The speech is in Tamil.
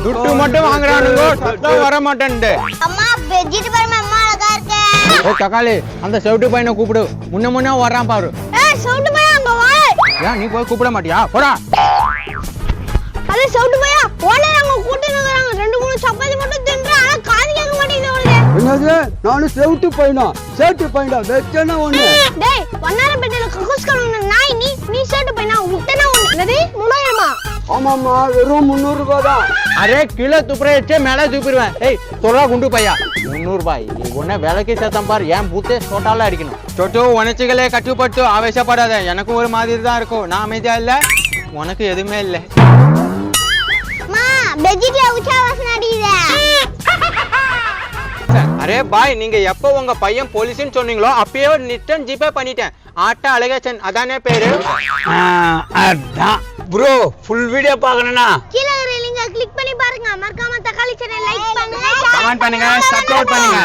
துட்டு மட்டும் வாங்குறானுங்க சத்தம் வர மாட்டேன்ட்டு. தக்காளி அந்த செவிட்டு பையனை கூப்பிடு, முன்ன வர்றான் பாரு. ஏன் நீ போய் கூப்பிட மாட்டியா? போடா. என்னது நானும் செவிட்டு பையனா? சேட்டு பையனா வெச்சனா ஒண்ணு. டேய் வண்ணாரப்பேட்டையில கக்கூஸ் கழுவுன நாய் நீ சேட்டு பையனா விட்டனா ஒண்ணு. என்னது 3000மா? ஆமாம்மா வெறும் 300 ரூபாய் தான். அரே கிலோ துப்புற வச்சு மேலே தூப்பிடுவேன். ஏய் சொல்றா குண்டு பையா 300 ரூபாய் உன்ன வேலைக்கு சேர்த்தம் பாரு. ஏன் பூத்தே சோட்டால அடிக்கணும். சொட்டு உணர்ச்சிகளே கட்டுப்பட்டு ஆவேசப்படாத. எனக்கும் ஒரு மாதிரி தான் இருக்கும். நான் அமைதியா இல்ல, உனக்கு எதுவுமே இல்லை. அரே பாய், நீங்க எப்போ உங்க பையன் போலீஸ்னு சொன்னீங்களோ அப்பயே ரிட்டர்ன் ஜிபே பண்ணிட்டேன். ஆட்டா அழகச்சன் அதானே பேரு? அதான் ப்ரோ. ஃபுல் வீடியோ பார்க்கணும்னா கீழ இருக்க லிங்கை கிளிக் பண்ணி பாருங்க. மறக்காம தக்காளி சேனலை லைக் பண்ணுங்க, கமெண்ட் பண்ணுங்க, சப்ஸ்கிரைப் பண்ணுங்க.